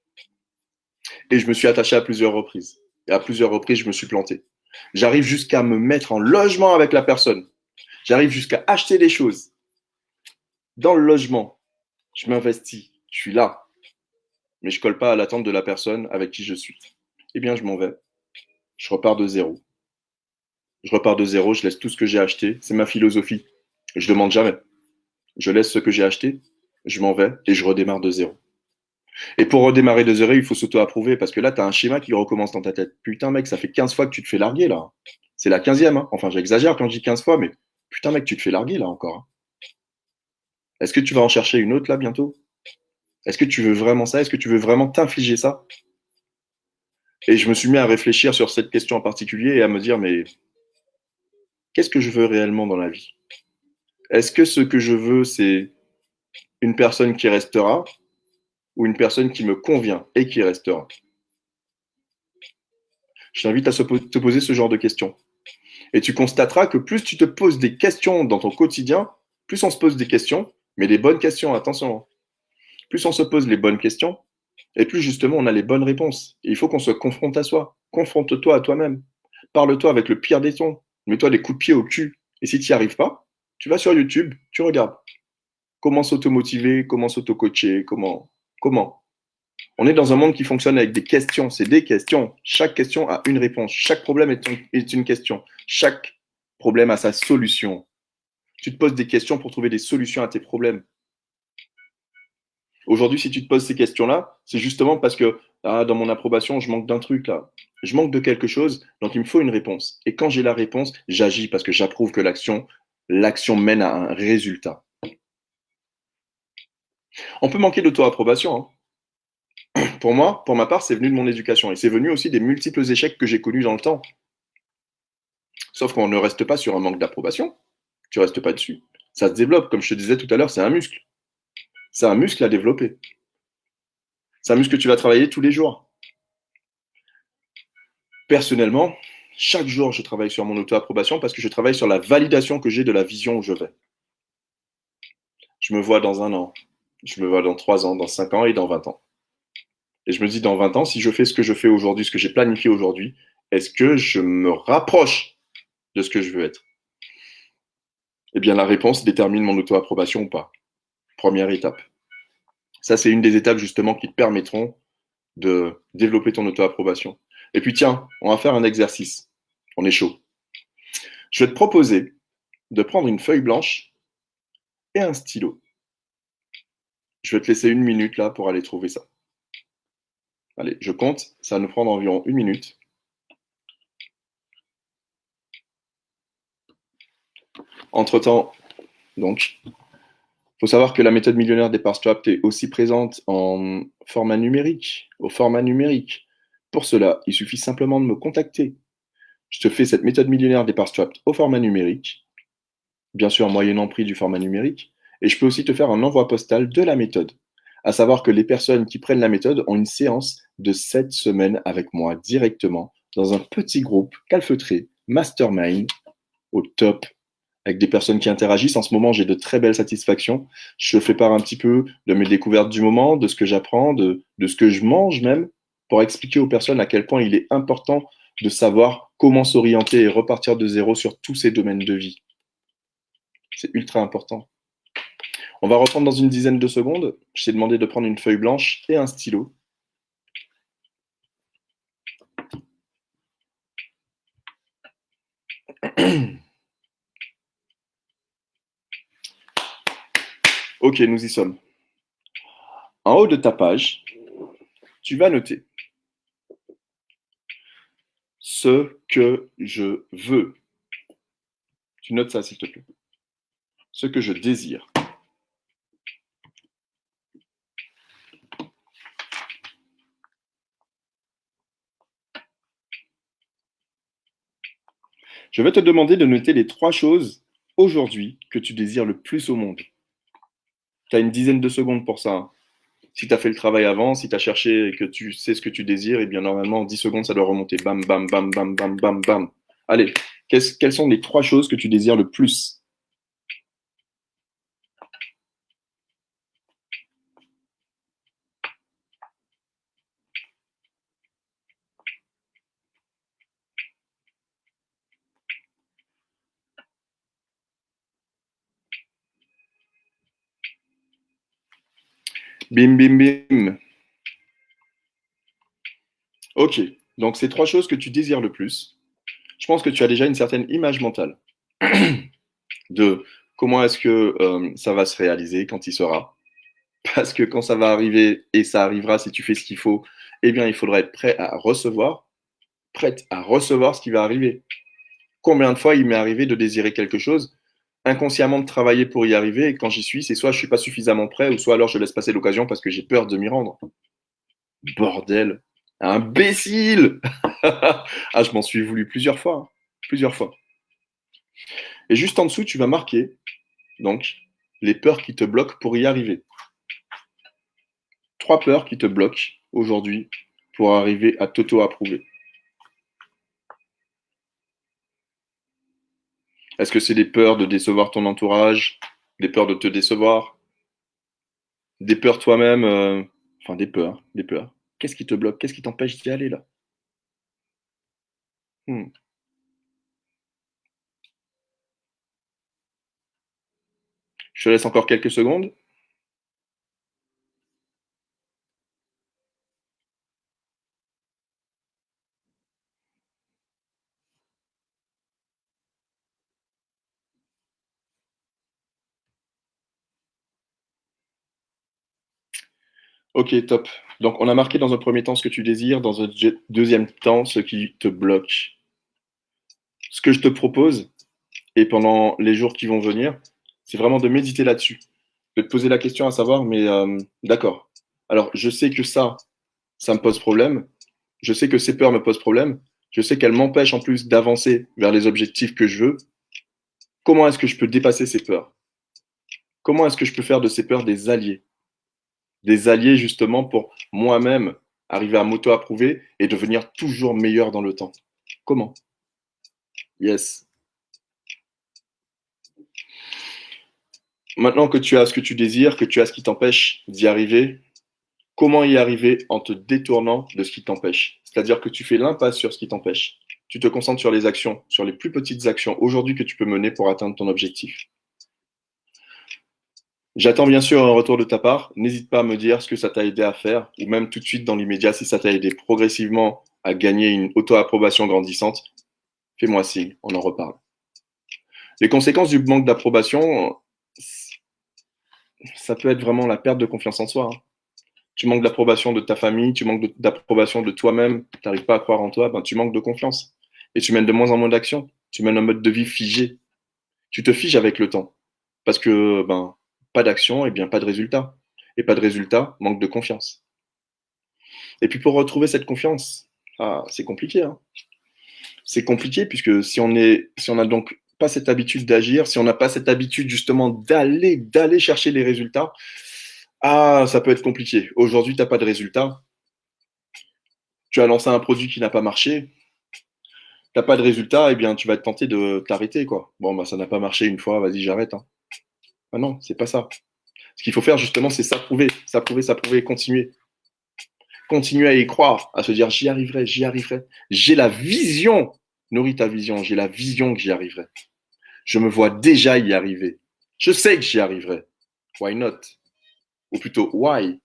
Et je me suis attaché à plusieurs reprises. Et à plusieurs reprises, je me suis planté. J'arrive jusqu'à me mettre en logement avec la personne. J'arrive jusqu'à acheter des choses. Dans le logement, je m'investis. Je suis là. Mais je colle pas à l'attente de la personne avec qui je suis. Eh bien, je m'en vais. Je repars de zéro. Je repars de zéro, je laisse tout ce que j'ai acheté. C'est ma philosophie. Je demande jamais. Je laisse ce que j'ai acheté, je m'en vais et je redémarre de zéro. Et pour redémarrer de zéro, il faut s'auto-approuver parce que là, tu as un schéma qui recommence dans ta tête. Putain, mec, ça fait 15 fois que tu te fais larguer là. C'est la 15e. Hein. Enfin, j'exagère quand je dis 15 fois, mais putain, mec, tu te fais larguer là encore. Hein. Est-ce que tu vas en chercher une autre là bientôt? Est-ce que tu veux vraiment ça? Est-ce que tu veux vraiment t'infliger ça? Et je me suis mis à réfléchir sur cette question en particulier et à me dire, mais qu'est-ce que je veux réellement dans la vie? Est-ce que ce que je veux, c'est une personne qui restera ou une personne qui me convient et qui restera? Je t'invite à te poser ce genre de questions. Et tu constateras que plus tu te poses des questions dans ton quotidien, plus on se pose des questions, mais des bonnes questions, attention. Plus on se pose les bonnes questions, et plus justement on a les bonnes réponses. Et il faut qu'on se confronte à soi. Confronte-toi à toi-même. Parle-toi avec le pire des tons. Mets-toi des coups de pied au cul. Et si tu n'y arrives pas, tu vas sur YouTube, tu regardes. Comment s'auto-motiver, comment s'auto-coacher, comment. On est dans un monde qui fonctionne avec des questions. C'est des questions. Chaque question a une réponse. Chaque problème est une question. Chaque problème a sa solution. Tu te poses des questions pour trouver des solutions à tes problèmes. Aujourd'hui, si tu te poses ces questions-là, c'est justement parce que dans mon approbation, je manque d'un truc là. Je manque de quelque chose, donc il me faut une réponse. Et quand j'ai la réponse, j'agis parce que j'approuve que l'action mène à un résultat. On peut manquer d'auto-approbation. Hein. Pour moi, pour ma part, c'est venu de mon éducation et c'est venu aussi des multiples échecs que j'ai connus dans le temps. Sauf qu'on ne reste pas sur un manque d'approbation. Tu restes pas dessus. Ça se développe, comme je te disais tout à l'heure, c'est un muscle. C'est un muscle à développer. C'est un muscle que tu vas travailler tous les jours. Personnellement, chaque jour, je travaille sur mon auto-approbation parce que je travaille sur la validation que j'ai de la vision où je vais. Je me vois dans 1 an, je me vois dans 3 ans, dans 5 ans et dans 20 ans. Et je me dis, dans 20 ans, si je fais ce que je fais aujourd'hui, ce que j'ai planifié aujourd'hui, est-ce que je me rapproche de ce que je veux être? Eh bien, la réponse détermine mon auto-approbation ou pas. Première étape. Ça, c'est une des étapes justement qui te permettront de développer ton auto-approbation. Et puis, tiens, on va faire un exercice. On est chaud. Je vais te proposer de prendre une feuille blanche et un stylo. Je vais te laisser 1 minute là pour aller trouver ça. Allez, je compte, ça va nous prendre environ 1 minute. Entre-temps, donc, il faut savoir que la méthode millionnaire des Strap est aussi présente en format numérique, au format numérique. Pour cela, il suffit simplement de me contacter. Je te fais cette méthode millionnaire des Strap au format numérique, bien sûr moyennant prix du format numérique, et je peux aussi te faire un envoi postal de la méthode. À savoir que les personnes qui prennent la méthode ont une séance de 7 semaines avec moi directement dans un petit groupe calfeutré, mastermind, au top, avec des personnes qui interagissent. En ce moment, j'ai de très belles satisfactions. Je fais part un petit peu de mes découvertes du moment, de ce que j'apprends, de ce que je mange même, pour expliquer aux personnes à quel point il est important de savoir comment s'orienter et repartir de zéro sur tous ces domaines de vie. C'est ultra important. On va reprendre dans une dizaine de secondes. Je t'ai demandé de prendre une feuille blanche et un stylo. Ok, nous y sommes. En haut de ta page, tu vas noter ce que je veux. Tu notes ça, s'il te plaît. Ce que je désire. Je vais te demander de noter les 3 choses aujourd'hui que tu désires le plus au monde. Tu as une dizaine de secondes pour ça, hein. Si tu as fait le travail avant, si tu as cherché et que tu sais ce que tu désires, eh bien normalement en 10 secondes, ça doit remonter. Bam, bam, bam, bam, bam, bam, bam. Allez, quelles sont les 3 choses que tu désires le plus? Bim, bim, bim. Ok, donc ces 3 choses que tu désires le plus, je pense que tu as déjà une certaine image mentale de comment est-ce que ça va se réaliser quand il sera. Parce que quand ça va arriver, et ça arrivera si tu fais ce qu'il faut, eh bien il faudra être prête à recevoir ce qui va arriver. Combien de fois il m'est arrivé de désirer quelque chose, inconsciemment de travailler pour y arriver, et quand j'y suis, c'est soit je suis pas suffisamment prêt, ou soit alors je laisse passer l'occasion parce que j'ai peur de m'y rendre. Bordel, imbécile. Ah, je m'en suis voulu plusieurs fois, hein. Plusieurs fois. Et juste en dessous, tu vas marquer, donc, les peurs qui te bloquent pour y arriver. 3 peurs qui te bloquent aujourd'hui pour arriver à t'auto-approuver. Est-ce que c'est des peurs de décevoir ton entourage, des peurs de te décevoir, des peurs toi-même, enfin des peurs, des peurs. Qu'est-ce qui te bloque? Qu'est-ce qui t'empêche d'y aller là? Hmm. Je te laisse encore quelques secondes. Ok, top. Donc on a marqué dans un premier temps ce que tu désires, dans un deuxième temps ce qui te bloque. Ce que je te propose, et pendant les jours qui vont venir, c'est vraiment de méditer là-dessus, de te poser la question à savoir, mais d'accord. Alors je sais que ça me pose problème. Je sais que ces peurs me posent problème. Je sais qu'elles m'empêchent en plus d'avancer vers les objectifs que je veux. Comment est-ce que je peux dépasser ces peurs? Comment est-ce que je peux faire de ces peurs des alliés? Des alliés justement pour moi-même arriver à m'auto-approuver et devenir toujours meilleur dans le temps. Comment? Yes. Maintenant que tu as ce que tu désires, que tu as ce qui t'empêche d'y arriver, comment y arriver en te détournant de ce qui t'empêche? C'est-à-dire que tu fais l'impasse sur ce qui t'empêche. Tu te concentres sur les actions, sur les plus petites actions aujourd'hui que tu peux mener pour atteindre ton objectif. J'attends bien sûr un retour de ta part. N'hésite pas à me dire ce que ça t'a aidé à faire, ou même tout de suite dans l'immédiat, si ça t'a aidé progressivement à gagner une auto-approbation grandissante. Fais-moi signe, on en reparle. Les conséquences du manque d'approbation, ça peut être vraiment la perte de confiance en soi, hein. Tu manques d'approbation de ta famille, tu manques d'approbation de toi-même, tu n'arrives pas à croire en toi, ben, tu manques de confiance. Et tu mènes de moins en moins d'action. Tu mènes un mode de vie figé. Tu te figes avec le temps. Parce que ben, pas d'action, et bien pas de résultat. Et pas de résultat, manque de confiance. Et puis pour retrouver cette confiance, ah, c'est compliqué, hein. C'est compliqué puisque si on a donc pas cette habitude d'agir, si on n'a pas cette habitude justement d'aller chercher les résultats, Ah, ça peut être compliqué. Aujourd'hui, tu n'as pas de résultat. Tu as lancé un produit qui n'a pas marché. Tu n'as pas de résultat, eh bien, tu vas te tenter de t'arrêter, quoi. Bon, bah, ça n'a pas marché une fois, vas-y, j'arrête, hein. Ah non, c'est pas ça. Ce qu'il faut faire, justement, c'est s'approuver, s'approuver, s'approuver, continuer. Continuer à y croire, à se dire, j'y arriverai, j'y arriverai. J'ai la vision. Nourris ta vision. J'ai la vision que j'y arriverai. Je me vois déjà y arriver. Je sais que j'y arriverai. Why not? Ou plutôt, why?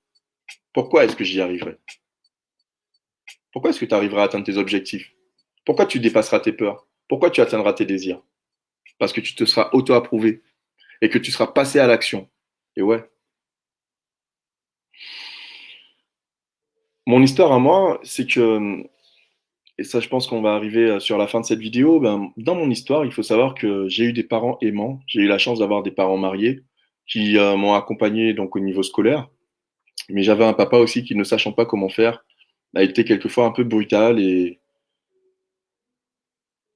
Pourquoi est-ce que j'y arriverai? Pourquoi est-ce que tu arriveras à atteindre tes objectifs? Pourquoi tu dépasseras tes peurs? Pourquoi tu atteindras tes désirs? Parce que tu te seras auto-approuvé et que tu seras passé à l'action. Et ouais. Mon histoire à moi, c'est que, et ça je pense qu'on va arriver sur la fin de cette vidéo, ben, dans mon histoire, il faut savoir que j'ai eu des parents aimants. J'ai eu la chance d'avoir des parents mariés qui m'ont accompagné donc au niveau scolaire. Mais j'avais un papa aussi qui, ne sachant pas comment faire, a été quelquefois un peu brutal et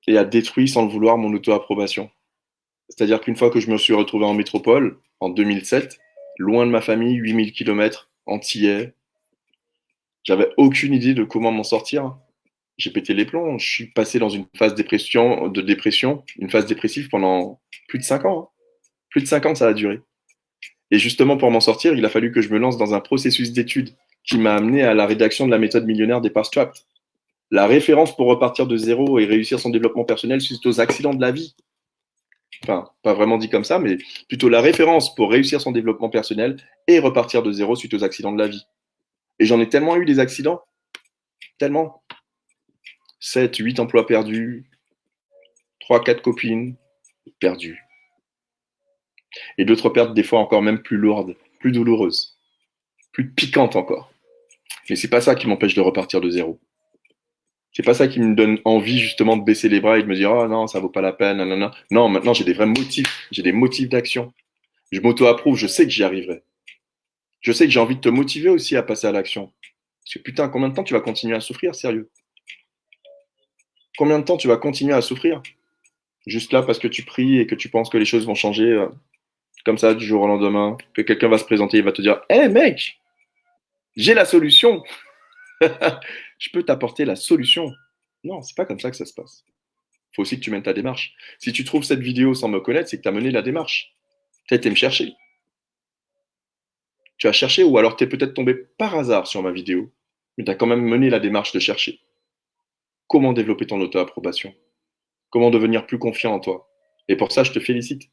a détruit sans le vouloir mon auto-approbation. C'est-à-dire qu'une fois que je me suis retrouvé en métropole, en 2007, loin de ma famille, 8000 kilomètres, antillais, j'avais aucune idée de comment m'en sortir. J'ai pété les plombs, je suis passé dans une phase de dépression, une phase dépressive pendant plus de 5 ans, hein. Plus de 5 ans, ça a duré. Et justement, pour m'en sortir, il a fallu que je me lance dans un processus d'études qui m'a amené à la rédaction de la méthode millionnaire des Strapped. La référence pour repartir de zéro et réussir son développement personnel suite aux accidents de la vie. Enfin, pas vraiment dit comme ça, mais plutôt la référence pour réussir son développement personnel et repartir de zéro suite aux accidents de la vie. Et j'en ai tellement eu des accidents, tellement. 7, 8 emplois perdus, 3, 4 copines perdues. Et d'autres pertes des fois encore même plus lourdes, plus douloureuses, plus piquantes encore. Mais c'est pas ça qui m'empêche de repartir de zéro. C'est pas ça qui me donne envie justement de baisser les bras et de me dire oh non, ça vaut pas la peine, nanana. Non, maintenant j'ai des vrais motifs, j'ai des motifs d'action. Je m'auto-approuve, je sais que j'y arriverai. Je sais que j'ai envie de te motiver aussi à passer à l'action. Parce que putain, combien de temps tu vas continuer à souffrir, sérieux? Combien de temps tu vas continuer à souffrir? Juste là parce que tu pries et que tu penses que les choses vont changer comme ça du jour au lendemain, que quelqu'un va se présenter et va te dire hé hey, mec, j'ai la solution. Je peux t'apporter la solution. Non, c'est pas comme ça que ça se passe. Il faut aussi que tu mènes ta démarche. Si tu trouves cette vidéo sans me connaître, c'est que tu as mené la démarche. Tu as été me chercher. Tu as cherché ou alors tu es peut-être tombé par hasard sur ma vidéo, mais tu as quand même mené la démarche de chercher. Comment développer ton auto-approbation? Comment devenir plus confiant en toi? Et pour ça, je te félicite.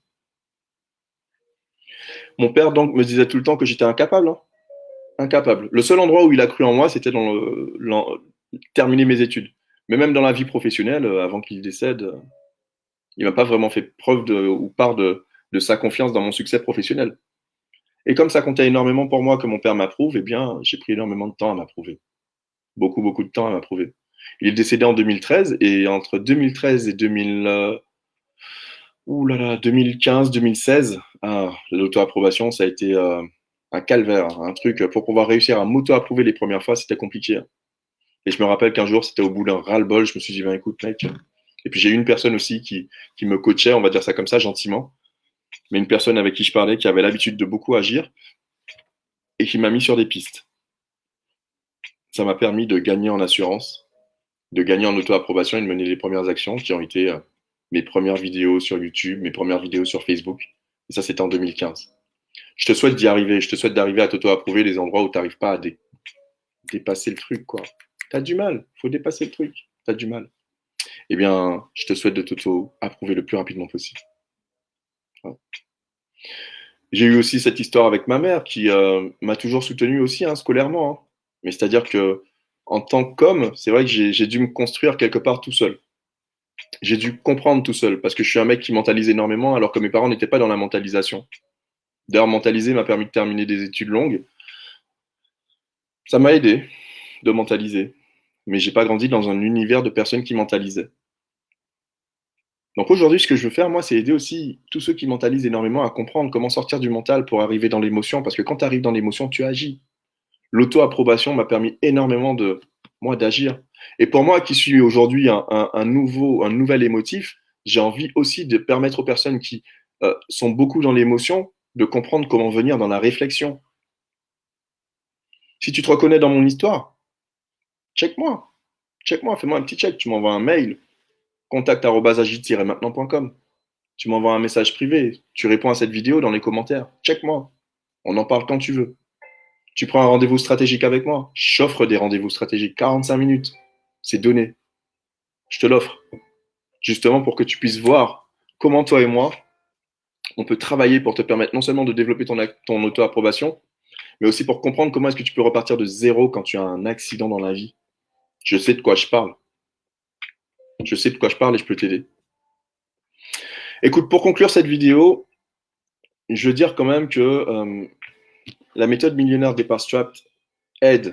Mon père donc me disait tout le temps que j'étais incapable, hein. Incapable. Le seul endroit où il a cru en moi, c'était dans terminer mes études. Mais même dans la vie professionnelle, avant qu'il décède, il m'a pas vraiment fait preuve ou part de sa confiance dans mon succès professionnel. Et comme ça comptait énormément pour moi que mon père m'approuve, eh bien, j'ai pris énormément de temps à m'approuver. Beaucoup, beaucoup de temps à m'approuver. Il est décédé en 2013 et entre 2013 et 2015, 2016, l'auto-approbation, ça a été un calvaire, un truc pour pouvoir réussir à m'auto-approuver les premières fois, c'était compliqué. Et je me rappelle qu'un jour, c'était au bout d'un ras-le-bol, je me suis dit, ben écoute, mec. Et puis j'ai eu une personne aussi qui me coachait, on va dire ça comme ça, gentiment, mais une personne avec qui je parlais, qui avait l'habitude de beaucoup agir et qui m'a mis sur des pistes. Ça m'a permis de gagner en assurance, de gagner en auto-approbation et de mener les premières actions qui ont été mes premières vidéos sur YouTube, mes premières vidéos sur Facebook. Et ça, c'était en 2015. Je te souhaite d'y arriver. Je te souhaite d'arriver à t'auto-approuver les endroits où tu n'arrives pas à dépasser le truc, quoi. Tu as du mal. Il faut dépasser le truc. Tu as du mal. Eh bien, je te souhaite de t'auto-approuver le plus rapidement possible. Ouais. J'ai eu aussi cette histoire avec ma mère qui m'a toujours soutenu aussi hein, scolairement. Hein. Mais c'est-à-dire que en tant qu'homme, c'est vrai que j'ai dû me construire quelque part tout seul. J'ai dû comprendre tout seul parce que je suis un mec qui mentalise énormément alors que mes parents n'étaient pas dans la mentalisation. D'ailleurs, mentaliser m'a permis de terminer des études longues. Ça m'a aidé de mentaliser. Mais j'ai pas grandi dans un univers de personnes qui mentalisaient. Donc aujourd'hui, ce que je veux faire, moi, c'est aider aussi tous ceux qui mentalisent énormément à comprendre comment sortir du mental pour arriver dans l'émotion. Parce que quand tu arrives dans l'émotion, tu agis. L'auto-approbation m'a permis énormément moi, d'agir. Et pour moi, qui suis aujourd'hui un nouvel émotif, j'ai envie aussi de permettre aux personnes qui sont beaucoup dans l'émotion de comprendre comment venir dans la réflexion. Si tu te reconnais dans mon histoire, check-moi. Check-moi, fais-moi un petit check. Tu m'envoies un mail, contact@agit-maintenant.com. Tu m'envoies un message privé. Tu réponds à cette vidéo dans les commentaires. Check-moi. On en parle quand tu veux. Tu prends un rendez-vous stratégique avec moi. J'offre des rendez-vous stratégiques. 45 minutes. C'est donné. Je te l'offre. Justement pour que tu puisses voir comment toi et moi, on peut travailler pour te permettre non seulement de développer ton auto-approbation, mais aussi pour comprendre comment est-ce que tu peux repartir de zéro quand tu as un accident dans la vie. Je sais de quoi je parle. Je sais de quoi je parle et je peux t'aider. Écoute, pour conclure cette vidéo, je veux dire quand même que la méthode millionnaire Départ Strapped aide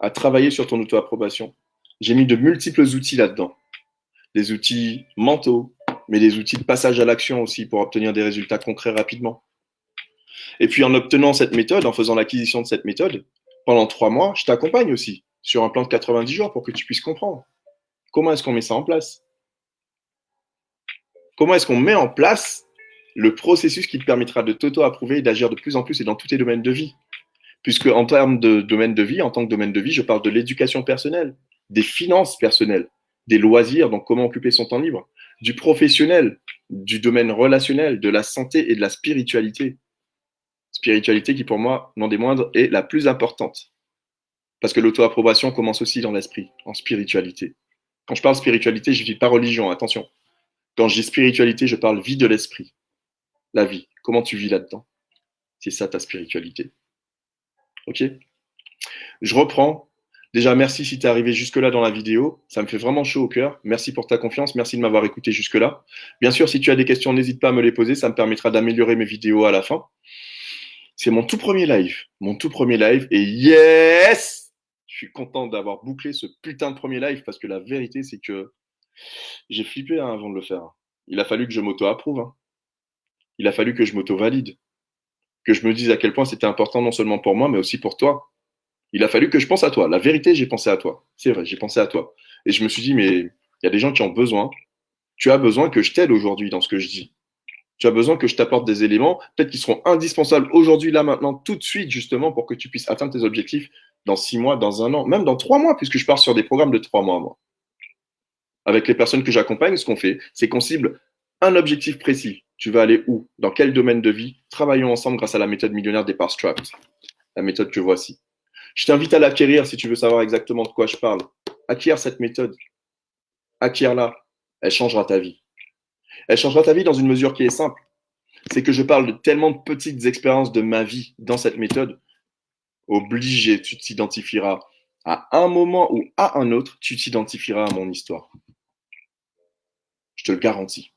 à travailler sur ton auto-approbation. J'ai mis de multiples outils là-dedans. Des outils mentaux, mais des outils de passage à l'action aussi pour obtenir des résultats concrets rapidement. Et puis en obtenant cette méthode, en faisant l'acquisition de cette méthode, pendant 3 mois, je t'accompagne aussi sur un plan de 90 jours pour que tu puisses comprendre. Comment est-ce qu'on met ça en place? Comment est-ce qu'on met en place le processus qui te permettra de t'auto-approuver et d'agir de plus en plus et dans tous tes domaines de vie? Puisque en termes de domaine de vie, en tant que domaine de vie, je parle de l'éducation personnelle, des finances personnelles, des loisirs, donc comment occuper son temps libre, du professionnel, du domaine relationnel, de la santé et de la spiritualité. Spiritualité qui pour moi, non des moindres, est la plus importante. Parce que l'auto-approbation commence aussi dans l'esprit, en spiritualité. Quand je parle spiritualité, je ne dis pas religion, attention. Quand je dis spiritualité, je parle vie de l'esprit. La vie, comment tu vis là-dedans? C'est ça ta spiritualité. Ok? Je reprends. Déjà, merci si tu es arrivé jusque-là dans la vidéo. Ça me fait vraiment chaud au cœur. Merci pour ta confiance. Merci de m'avoir écouté jusque-là. Bien sûr, si tu as des questions, n'hésite pas à me les poser. Ça me permettra d'améliorer mes vidéos à la fin. C'est mon tout premier live. Mon tout premier live. Et yes! Je suis content d'avoir bouclé ce putain de premier live parce que la vérité, c'est que j'ai flippé avant de le faire. Il a fallu que je m'auto-approuve. Il a fallu que je m'auto-valide. Que je me dise à quel point c'était important non seulement pour moi, mais aussi pour toi. Il a fallu que je pense à toi. La vérité, j'ai pensé à toi. C'est vrai, j'ai pensé à toi. Et je me suis dit, mais il y a des gens qui ont besoin. Tu as besoin que je t'aide aujourd'hui dans ce que je dis. Tu as besoin que je t'apporte des éléments, peut-être qui seront indispensables aujourd'hui, là, maintenant, tout de suite, justement, pour que tu puisses atteindre tes objectifs dans 6 mois, dans un an, même dans 3 mois, puisque je pars sur des programmes de 3 mois, moi. Avec les personnes que j'accompagne, ce qu'on fait, c'est qu'on cible un objectif précis. Tu vas aller où? Dans quel domaine de vie? Travaillons ensemble grâce à la méthode millionnaire Départ Strapped. La méthode que voici. Je t'invite à l'acquérir si tu veux savoir exactement de quoi je parle. Acquiert cette méthode. Acquiert-la. Elle changera ta vie. Elle changera ta vie dans une mesure qui est simple. C'est que je parle de tellement de petites expériences de ma vie dans cette méthode. Obligé, tu t'identifieras à un moment ou à un autre, tu t'identifieras à mon histoire. Je te le garantis.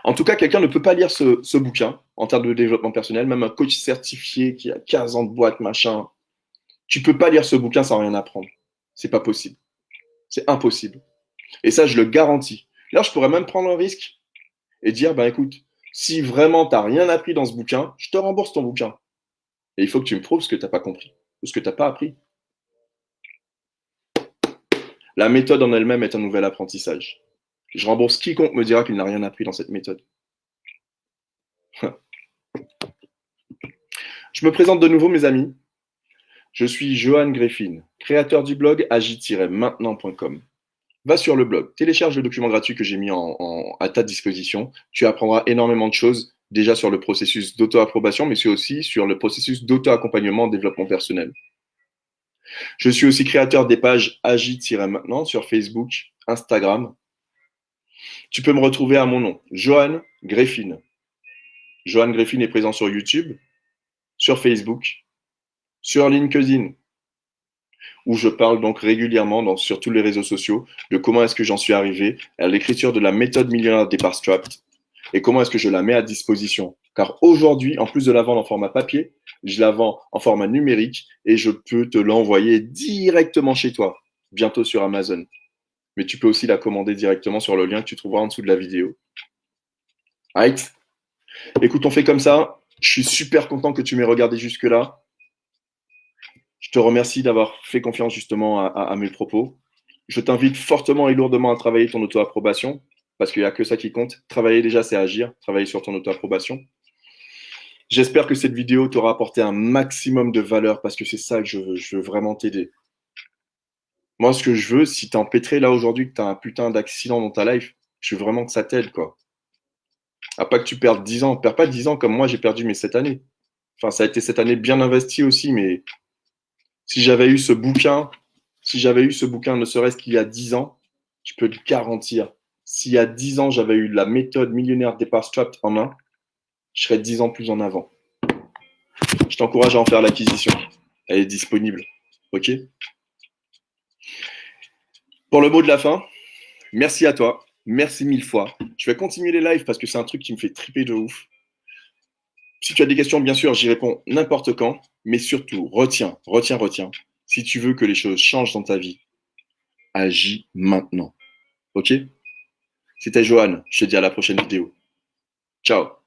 En tout cas, quelqu'un ne peut pas lire ce bouquin en termes de développement personnel, même un coach certifié qui a 15 ans de boîte, machin. Tu peux pas lire ce bouquin sans rien apprendre. C'est pas possible. C'est impossible. Et ça, je le garantis. Là, je pourrais même prendre un risque et dire, ben écoute, si vraiment tu n'as rien appris dans ce bouquin, je te rembourse ton bouquin. Et il faut que tu me prouves ce que tu n'as pas compris ou ce que tu n'as pas appris. La méthode en elle-même est un nouvel apprentissage. Je rembourse quiconque me dira qu'il n'a rien appris dans cette méthode. Je me présente de nouveau, mes amis. Je suis Johan Greffin, créateur du blog agit-maintenant.com. Va sur le blog, télécharge le document gratuit que j'ai mis à ta disposition. Tu apprendras énormément de choses, déjà sur le processus d'auto-approbation, mais aussi sur le processus d'auto-accompagnement en développement personnel. Je suis aussi créateur des pages Agit-maintenant sur Facebook, Instagram. Tu peux me retrouver à mon nom, Johan Greffin. Johan Greffin est présent sur YouTube, sur Facebook, sur LinkedIn, où je parle donc régulièrement sur tous les réseaux sociaux de comment est-ce que j'en suis arrivé à l'écriture de la méthode millionnaire Départ Strapped et comment est-ce que je la mets à disposition. Car aujourd'hui, en plus de la vendre en format papier, je la vends en format numérique et je peux te l'envoyer directement chez toi, bientôt sur Amazon. Mais tu peux aussi la commander directement sur le lien que tu trouveras en dessous de la vidéo. Right? Écoute, on fait comme ça. Je suis super content que tu m'aies regardé jusque-là. Je te remercie d'avoir fait confiance justement à mes propos. Je t'invite fortement et lourdement à travailler ton auto-approbation, parce qu'il n'y a que ça qui compte. Travailler déjà, c'est agir. Travailler sur ton auto-approbation. J'espère que cette vidéo t'aura apporté un maximum de valeur parce que c'est ça que je veux. Je veux vraiment t'aider. Moi, ce que je veux, si t'es empêtré là aujourd'hui, que t'as un putain d'accident dans ta life, je veux vraiment que ça t'aide, quoi. À pas que tu perdes 10 ans. Perds pas 10 ans comme moi, j'ai perdu mes 7 années. Enfin, ça a été cette année bien investie aussi, mais si j'avais eu ce bouquin, si j'avais eu ce bouquin ne serait-ce qu'il y a 10 ans, je peux te garantir, s'il y a 10 ans, j'avais eu la méthode millionnaire départ strapped en main, je serais 10 ans plus en avant. Je t'encourage à en faire l'acquisition. Elle est disponible. OK? Pour le mot de la fin, merci à toi. Merci mille fois. Je vais continuer les lives parce que c'est un truc qui me fait triper de ouf. Si tu as des questions, bien sûr, j'y réponds n'importe quand. Mais surtout, retiens. Si tu veux que les choses changent dans ta vie, agis maintenant. OK? C'était Johan. Je te dis à la prochaine vidéo. Ciao.